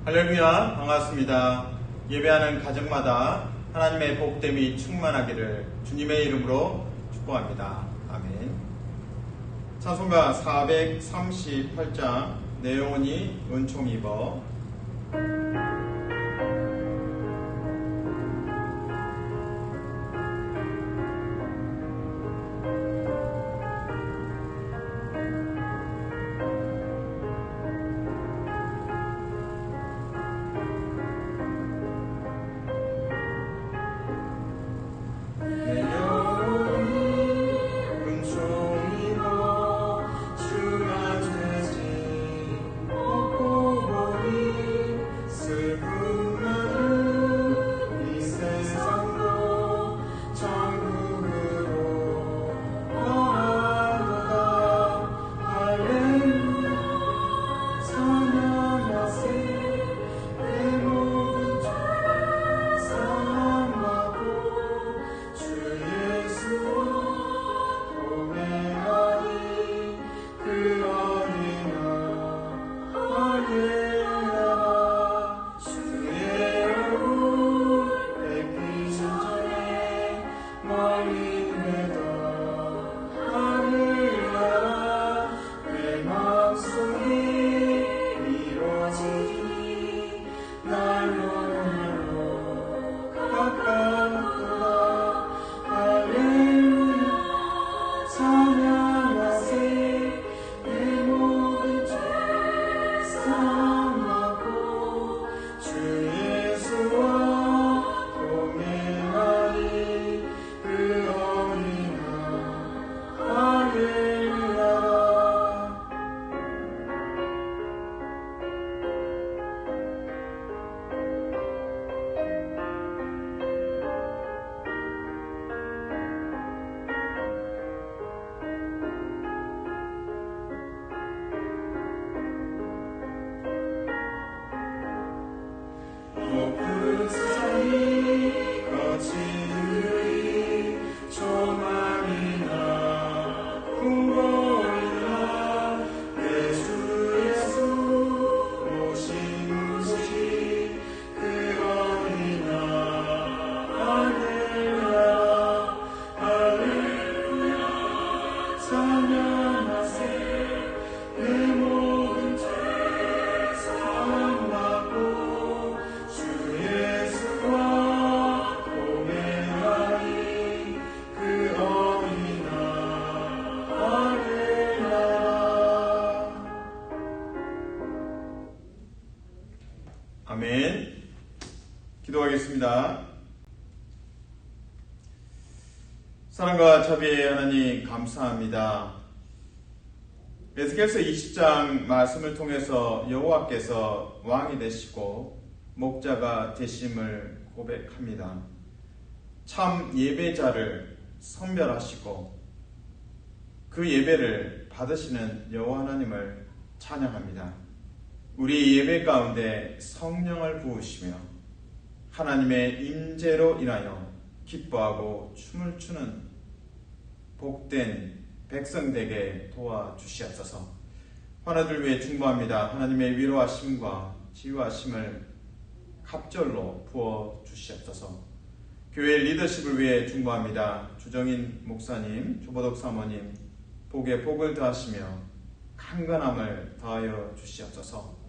할렐루야, 반갑습니다. 예배하는 가정마다 하나님의 복됨이 충만하기를 주님의 이름으로 축복합니다. 아멘. 찬송가 438장 내 영혼이 은총 입어. 아멘. 기도하겠습니다. 사랑과 자비의 하나님 감사합니다. 에스겔서 20장 말씀을 통해서 여호와께서 왕이 되시고 목자가 되심을 고백합니다. 참 예배자를 선별하시고 그 예배를 받으시는 여호와 하나님을 찬양합니다. 우리 예배 가운데 성령을 부으시며 하나님의 임재로 인하여 기뻐하고 춤을 추는 복된 백성 되게 도와주시옵소서. 환우들 위해 중보합니다. 하나님의 위로하심과 치유하심을 갑절로 부어주시옵소서. 교회 리더십을 위해 중보합니다. 주정인 목사님, 조보덕 사모님 복에 복을 더하시며 강건함을 더하여 주시옵소서.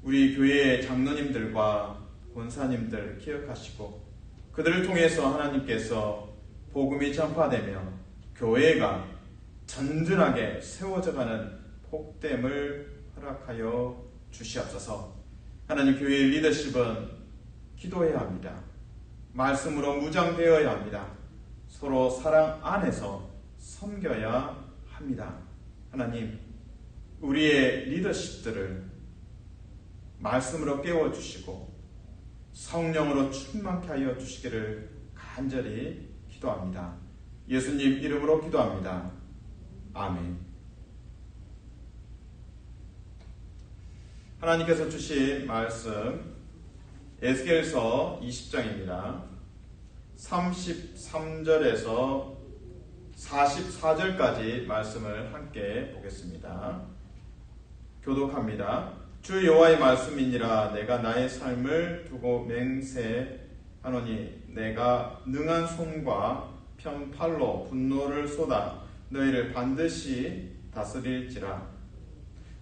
우리 교회의 장로님들과 권사님들 기억하시고 그들을 통해서 하나님께서 복음이 전파되며 교회가 든든하게 세워져가는 복됨을 허락하여 주시옵소서. 하나님, 교회의 리더십은 기도해야 합니다. 말씀으로 무장되어야 합니다. 서로 사랑 안에서 섬겨야 합니다. 하나님, 우리의 리더십들을 말씀으로 깨워주시고 성령으로 충만케 하여 주시기를 간절히 기도합니다. 예수님 이름으로 기도합니다. 아멘. 하나님께서 주신 말씀 에스겔서 20장입니다. 33절에서 44절까지 말씀을 함께 보겠습니다. 교독합니다. 주 여호와의 말씀이니라. 내가 나의 삶을 두고 맹세하노니 내가 능한 손과 편팔로 분노를 쏟아 너희를 반드시 다스릴지라.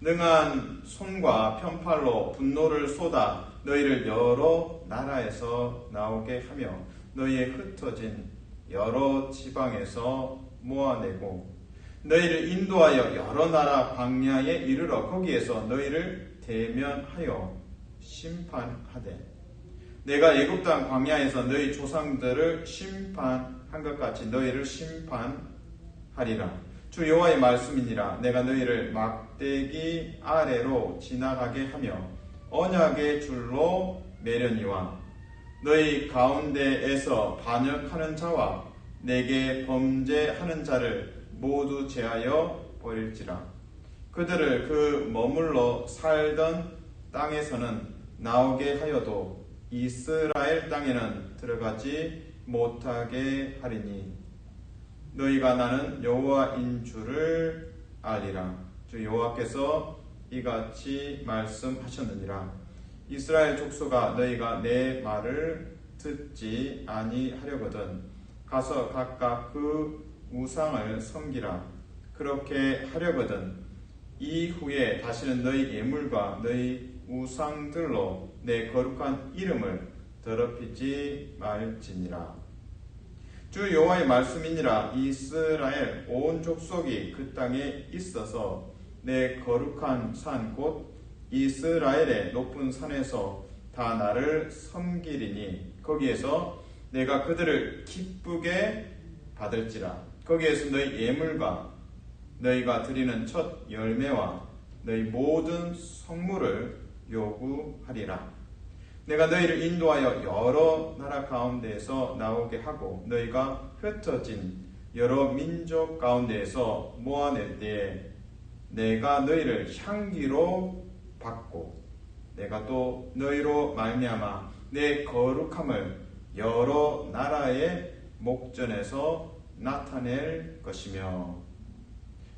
능한 손과 편팔로 분노를 쏟아 너희를 여러 나라에서 나오게 하며 너희의 흩어진 여러 지방에서 모아내고 너희를 인도하여 여러 나라 광야에 이르러 거기에서 너희를 대면하여 심판하되 내가 애굽 땅 광야에서 너희 조상들을 심판한 것 같이 너희를 심판하리라. 주 여호와의 말씀이니라. 내가 너희를 막대기 아래로 지나가게 하며 언약의 줄로 매려니와 너희 가운데에서 반역하는 자와 내게 범죄하는 자를 모두 제하여 버릴지라. 그들을 그 머물러 살던 땅에서는 나오게 하여도 이스라엘 땅에는 들어가지 못하게 하리니 너희가 나는 여호와인 줄을 알리라. 주 여호와께서 이같이 말씀하셨느니라. 이스라엘 족속아, 너희가 내 말을 듣지 아니하려거든 가서 각각 그 우상을 섬기라. 그렇게 하려거든 이후에 다시는 너희 예물과 너희 우상들로 내 거룩한 이름을 더럽히지 말지니라. 주 여호와의 말씀이니라. 이스라엘 온 족속이 그 땅에 있어서 내 거룩한 산 곧 이스라엘의 높은 산에서 다 나를 섬기리니 거기에서 내가 그들을 기쁘게 받을지라. 거기에서 너희 예물과 너희가 드리는 첫 열매와 너희 모든 성물을 요구하리라. 내가 너희를 인도하여 여러 나라 가운데에서 나오게 하고 너희가 흩어진 여러 민족 가운데에서 모아낼 때에 내가 너희를 향기로 받고 내가 또 너희로 말미암아 내 거룩함을 여러 나라의 목전에서 나타낼 것이며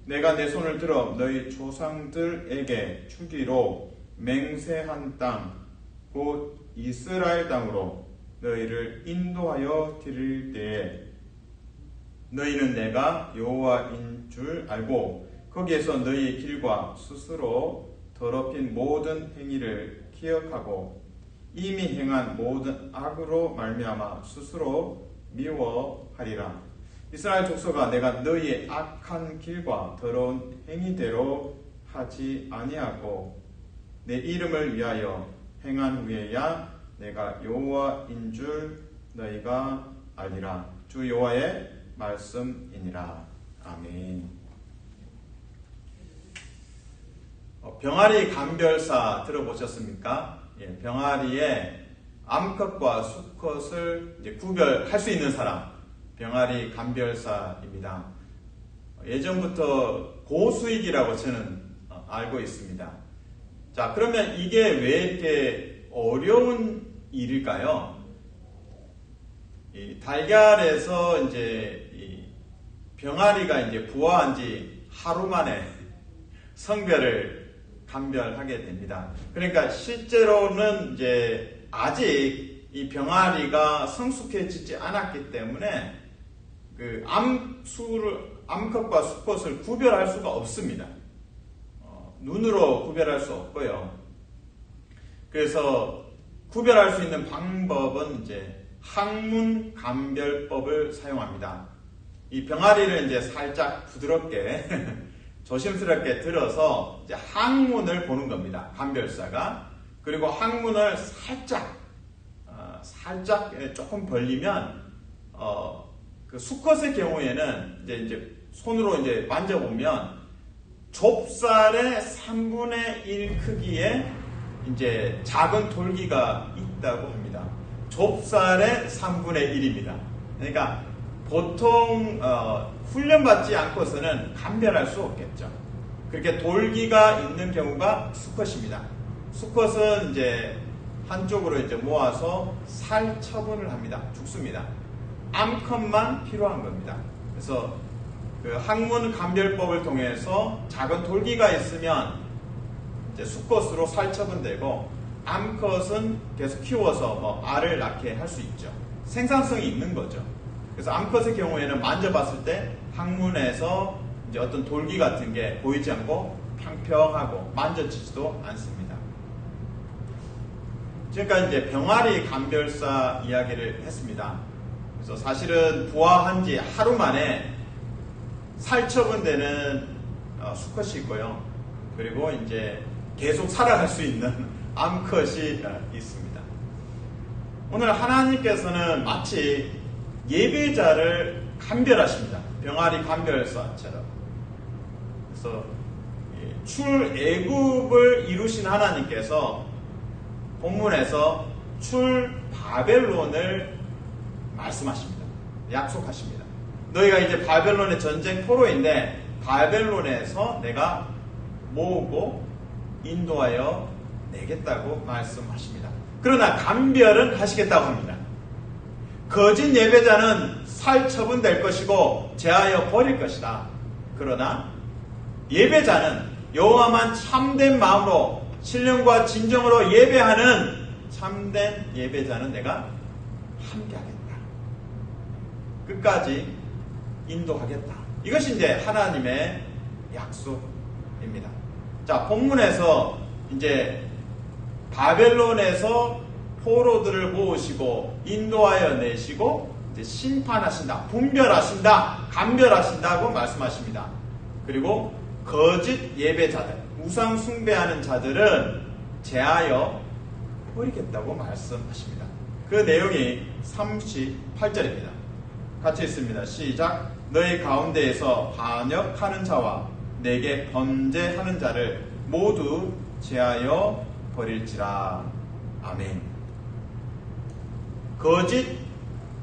내가 내 손을 들어 너희 조상들에게 주기로 맹세한 땅 곧 이스라엘 땅으로 너희를 인도하여 드릴 때에 너희는 내가 여호와인 줄 알고 거기에서 너희의 길과 스스로 더럽힌 모든 행위를 기억하고 이미 행한 모든 악으로 말미암아 스스로 미워하리라. 이스라엘 족속아, 내가 너희의 악한 길과 더러운 행위대로 하지 아니하고 내 이름을 위하여 행한 후에야 내가 여호와인 줄 너희가 알리라. 주 여호와의 말씀이니라. 아멘. 병아리 감별사 들어보셨습니까? 예, 병아리의 암컷과 수컷을 이제 구별할 수 있는 사람, 병아리 감별사입니다. 예전부터 고수익이라고 저는 알고 있습니다. 자, 그러면 이게 왜 이렇게 어려운 일일까요? 이 달걀에서 이제 이 병아리가 이제 부화한 지 하루 만에 성별을 감별하게 됩니다. 그러니까 실제로는 이제 아직 이 병아리가 성숙해지지 않았기 때문에 그 암컷과 수컷을 구별할 수가 없습니다. 눈으로 구별할 수 없고요. 그래서 구별할 수 있는 방법은 이제 항문 감별법을 사용합니다. 이 병아리를 이제 살짝 부드럽게 조심스럽게 들어서 이제 항문을 보는 겁니다. 감별사가. 그리고 항문을 살짝 조금 벌리면 그 수컷의 경우에는 이제 손으로 이제 만져보면 좁쌀의 3분의 1 크기의 이제 작은 돌기가 있다고 합니다. 좁쌀의 3분의 1입니다. 그러니까 보통 훈련받지 않고서는 감별할 수 없겠죠. 그렇게 돌기가 있는 경우가 수컷입니다. 수컷은 이제 한쪽으로 이제 모아서 살 처분을 합니다. 죽습니다. 암컷만 필요한 겁니다. 그래서 그 항문 감별법을 통해서 작은 돌기가 있으면 이제 수컷으로 살처분 되고, 암컷은 계속 키워서 뭐 알을 낳게 할 수 있죠. 생산성이 있는 거죠. 그래서 암컷의 경우에는 만져봤을 때 항문에서 이제 어떤 돌기 같은 게 보이지 않고 평평하고 만져지지도 않습니다. 지금까지 이제 병아리 감별사 이야기를 했습니다. 그래서 사실은 부화한 지 하루 만에 살처분되는 수컷이 있고요. 그리고 이제 계속 살아갈 수 있는 암컷이 있습니다. 오늘 하나님께서는 마치 예배자를 감별하십니다. 병아리 감별사처럼. 그래서 출애굽을 이루신 하나님께서 본문에서 출바벨론을 말씀하십니다. 약속하십니다. 너희가 이제 바벨론의 전쟁 포로인데 바벨론에서 내가 모으고 인도하여 내겠다고 말씀하십니다. 그러나 감별은 하시겠다고 합니다. 거짓 예배자는 살처분될 것이고 제하여 버릴 것이다. 그러나 예배자는 여호와만 참된 마음으로 신령과 진정으로 예배하는 참된 예배자는 내가 함께하겠다. 끝까지 인도하겠다. 이것이 이제 하나님의 약속입니다. 자, 본문에서 이제 바벨론에서 포로들을 모으시고 인도하여 내시고 이제 심판하신다, 분별하신다, 감별하신다고 말씀하십니다. 그리고 거짓 예배자들, 우상 숭배하는 자들은 제하여 버리겠다고 말씀하십니다. 그 내용이 38절입니다. 같이 읽습니다. 시작. 너희 가운데에서 반역하는 자와 내게 범죄하는 자를 모두 제하여 버릴지라. 아멘. 거짓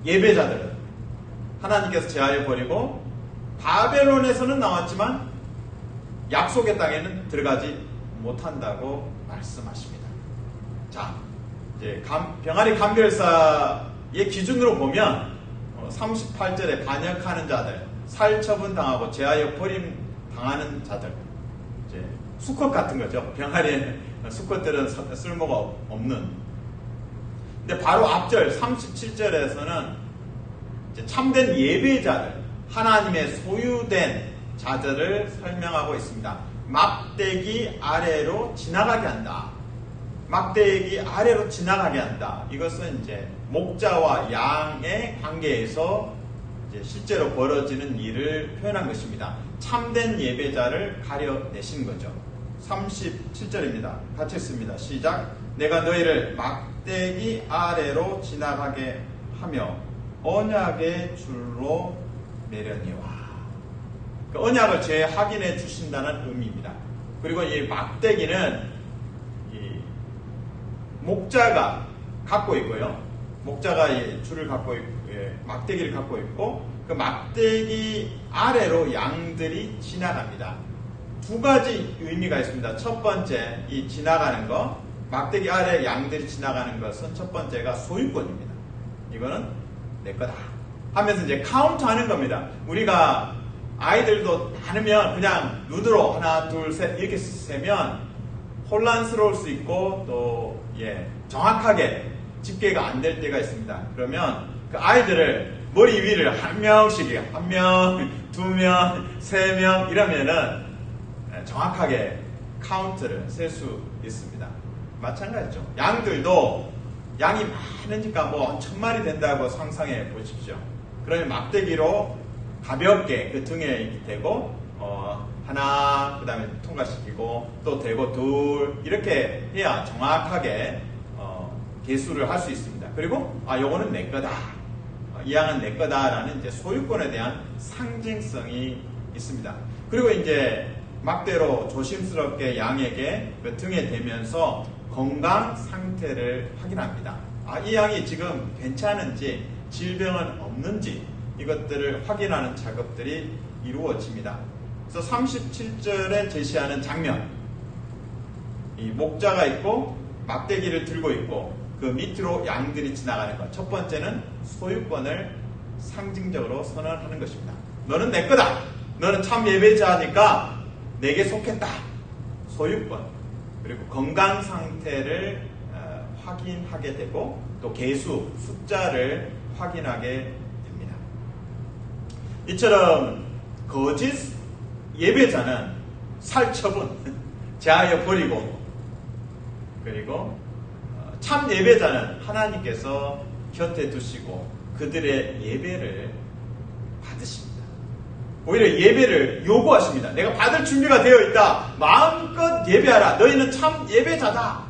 예배자들은 하나님께서 제하여 버리고 바벨론에서는 나왔지만 약속의 땅에는 들어가지 못한다고 말씀하십니다. 자, 이제 병아리 감별사의 기준으로 보면 38절에 반역하는 자들, 살처분 당하고 제하여 버림 당하는 자들, 이제 수컷 같은 거죠. 병아리 수컷들은 쓸모가 없는. 근데 바로 앞절 37절에서는 참된 예배자들, 하나님의 소유된 자들을 설명하고 있습니다. 막대기 아래로 지나가게 한다. 막대기 아래로 지나가게 한다. 이것은 이제 목자와 양의 관계에서 이제 실제로 벌어지는 일을 표현한 것입니다. 참된 예배자를 가려내신 거죠. 37절입니다. 같이 읽습니다. 시작. 내가 너희를 막대기 아래로 지나가게 하며 언약의 줄로 매려니와. 그 언약을 재확인해 주신다는 의미입니다. 그리고 이 막대기는 이 목자가 갖고 있고요. 목자가 이 줄을 갖고 있고, 막대기를 갖고 있고, 그 막대기 아래로 양들이 지나갑니다. 두 가지 의미가 있습니다. 첫 번째, 이 지나가는 거, 막대기 아래 양들이 지나가는 것은 첫 번째가 소유권입니다. 이거는 내 거다 하면서 이제 카운트 하는 겁니다. 우리가 아이들도 많으면 그냥 눈으로 하나, 둘, 셋 이렇게 세면 혼란스러울 수 있고 또 정확하게 집계가 안 될 때가 있습니다. 그러면 그 아이들을 머리 위를 한 명씩, 한 명, 두 명, 세 명 이러면은 정확하게 카운트를 셀 수 있습니다. 마찬가지죠. 양들도 양이 많으니까 뭐 1000마리 된다고 상상해 보십시오. 그러면 막대기로 가볍게 그 등에 대고 하나, 그 다음에 통과시키고 또 대고 둘 이렇게 해야 정확하게 개수를 할 수 있습니다. 그리고 요거는 내 거다, 이 양은 내 거다라는 이제 소유권에 대한 상징성이 있습니다. 그리고 이제 막대로 조심스럽게 양에게 그 등에 대면서 건강 상태를 확인합니다. 이 양이 지금 괜찮은지, 질병은 없는지 이것들을 확인하는 작업들이 이루어집니다. 그래서 37절에 제시하는 장면, 이 목자가 있고 막대기를 들고 있고 그 밑으로 양들이 지나가는 것. 첫 번째는 소유권을 상징적으로 선언하는 것입니다. 너는 내 거다. 너는 참 예배자니까 내게 속했다. 소유권. 그리고 건강 상태를 확인하게 되고 또 개수, 숫자를 확인하게 됩니다. 이처럼 거짓 예배자는 살처분, 제하여 버리고, 그리고 참 예배자는 하나님께서 곁에 두시고 그들의 예배를 받으십니다. 오히려 예배를 요구하십니다. 내가 받을 준비가 되어 있다. 마음껏 예배하라. 너희는 참 예배자다.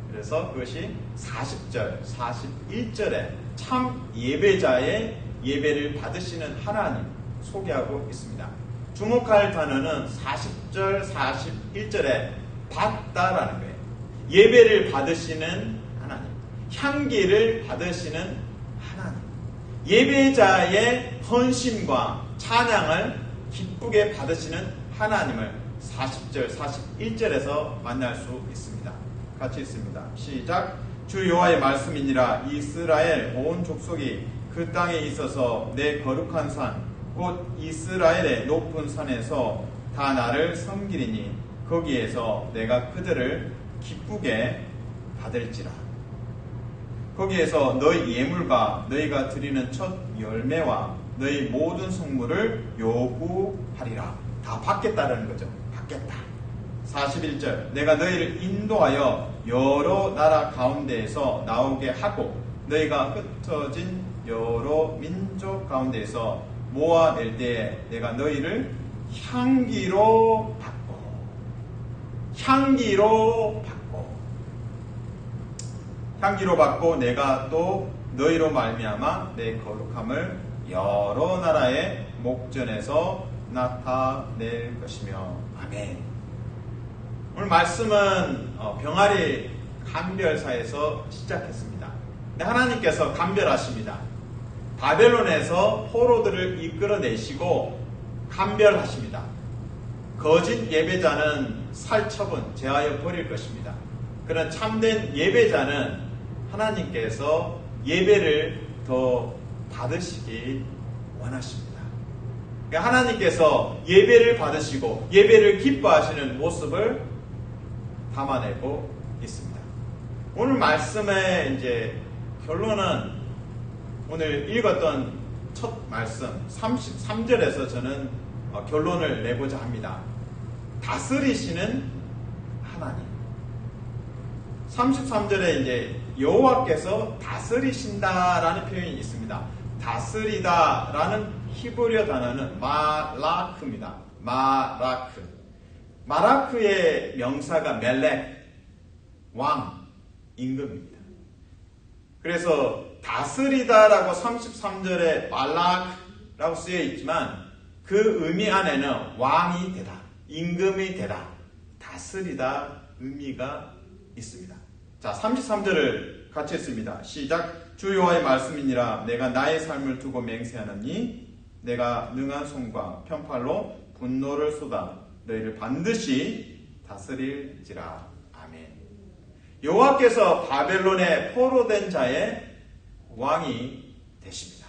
그래서 그것이 40절, 41절에 참 예배자의 예배를 받으시는 하나님 소개하고 있습니다. 주목할 단어는 40절, 41절에 받다라는 거예요. 예배를 받으시는 하나님, 향기를 받으시는 하나님, 예배자의 헌신과 찬양을 기쁘게 받으시는 하나님을 40절, 41절에서 만날 수 있습니다. 같이 읽습니다. 시작. 주 여호와의 말씀이니라. 이스라엘 온 족속이 그 땅에 있어서 내 거룩한 산 곧 이스라엘의 높은 산에서 다 나를 섬기리니 거기에서 내가 그들을 기쁘게 받을지라. 거기에서 너희 예물과 너희가 드리는 첫 열매와 너희 모든 성물을 요구하리라. 다 받겠다라는 거죠. 받겠다. 41절. 내가 너희를 인도하여 여러 나라 가운데에서 나오게 하고 너희가 흩어진 여러 민족 가운데에서 모아낼 때에 내가 너희를 향기로 받고 내가 또 너희로 말미암아 내 거룩함을 여러 나라의 목전에서 나타낼 것이며. 아멘. 오늘 말씀은 병아리 감별사에서 시작했습니다. 근데 하나님께서 감별하십니다. 바벨론에서 포로들을 이끌어내시고 감별하십니다. 거짓 예배자는 살처분, 제하여 버릴 것입니다. 그런 참된 예배자는 하나님께서 예배를 더 받으시기 원하십니다. 그러니까 하나님께서 예배를 받으시고 예배를 기뻐하시는 모습을 담아내고 있습니다. 오늘 말씀의 이제 결론은 오늘 읽었던 첫 말씀 33절에서 저는 결론을 내고자 합니다. 다스리시는 하나님. 33절에 이제 여호와께서 다스리신다라는 표현이 있습니다. 다스리다라는 히브리어 단어는 마라크입니다. 마라크의 명사가 멜렉, 왕, 임금입니다. 그래서 다스리다라고 33절에 말락라고 쓰여 있지만 그 의미 안에는 왕이 되다, 임금이 되다, 다스리다 의미가 있습니다. 자, 33절을 같이 했습니다. 시작. 주 여호와의 말씀이니라. 내가 나의 삶을 두고 맹세하노니 내가 능한 손과 편팔로 분노를 쏟아 너희를 반드시 다스릴지라. 아멘. 여호와께서 바벨론에 포로된 자의 왕이 되십니다.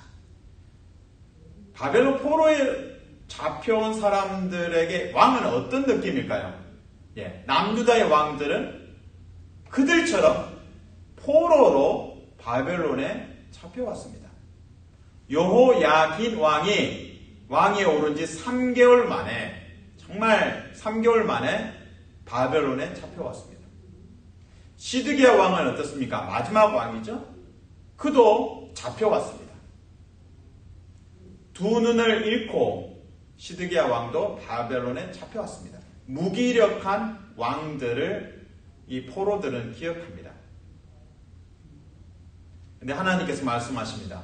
바벨론 포로에 잡혀온 사람들에게 왕은 어떤 느낌일까요? 남유다의 왕들은 그들처럼 포로로 바벨론에 잡혀왔습니다. 여호야긴 왕이 오른 지 3개월 만에, 정말 3개월 만에 바벨론에 잡혀왔습니다. 시드기야 왕은 어떻습니까? 마지막 왕이죠? 그도 잡혀왔습니다. 두 눈을 잃고 시드기야 왕도 바벨론에 잡혀왔습니다. 무기력한 왕들을 이 포로들은 기억합니다. 근데 하나님께서 말씀하십니다.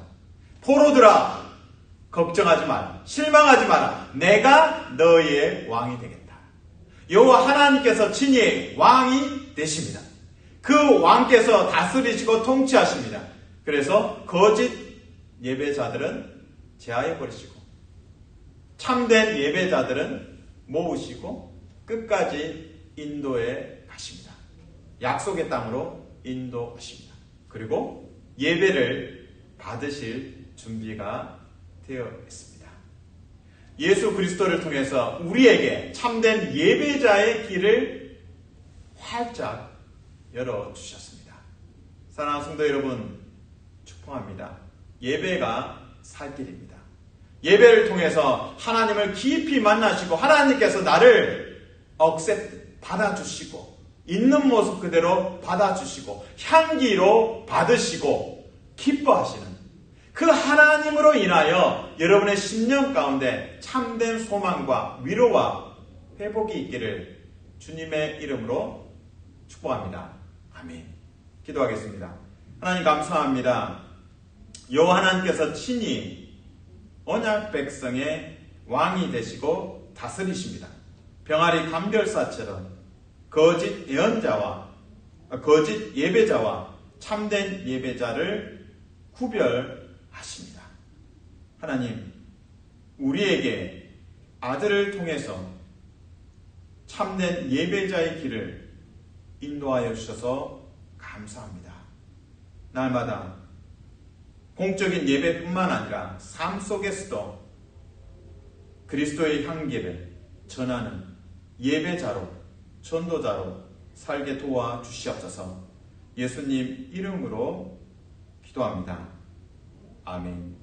포로들아, 걱정하지 마라. 실망하지 마라. 내가 너희의 왕이 되겠다. 여호와 하나님께서 친히 왕이 되십니다. 그 왕께서 다스리시고 통치하십니다. 그래서 거짓 예배자들은 제하여 버리시고 참된 예배자들은 모으시고 끝까지 인도해 가십니다. 약속의 땅으로 인도하십니다. 그리고 예배를 받으실 준비가 되어 있습니다. 예수 그리스도를 통해서 우리에게 참된 예배자의 길을 활짝 열어주셨습니다. 사랑하는 성도 여러분, 축복합니다. 예배가 살 길입니다. 예배를 통해서 하나님을 깊이 만나시고 하나님께서 나를 받아주시고 있는 모습 그대로 받아주시고 향기로 받으시고 기뻐하시는 그 하나님으로 인하여 여러분의 심령 가운데 참된 소망과 위로와 회복이 있기를 주님의 이름으로 축복합니다. 아멘. 기도하겠습니다. 하나님 감사합니다. 여호와 하나님께서 친히 언약 백성의 왕이 되시고 다스리십니다. 병아리 감별사처럼 거짓 예언자와 거짓 예배자와 참된 예배자를 구별하십니다. 하나님, 우리에게 아들을 통해서 참된 예배자의 길을 인도하여 주셔서 감사합니다. 날마다 공적인 예배뿐만 아니라 삶 속에서도 그리스도의 향기를 전하는 예배자로, 전도자로 살게 도와주시옵소서. 예수님 이름으로 기도합니다. 아멘.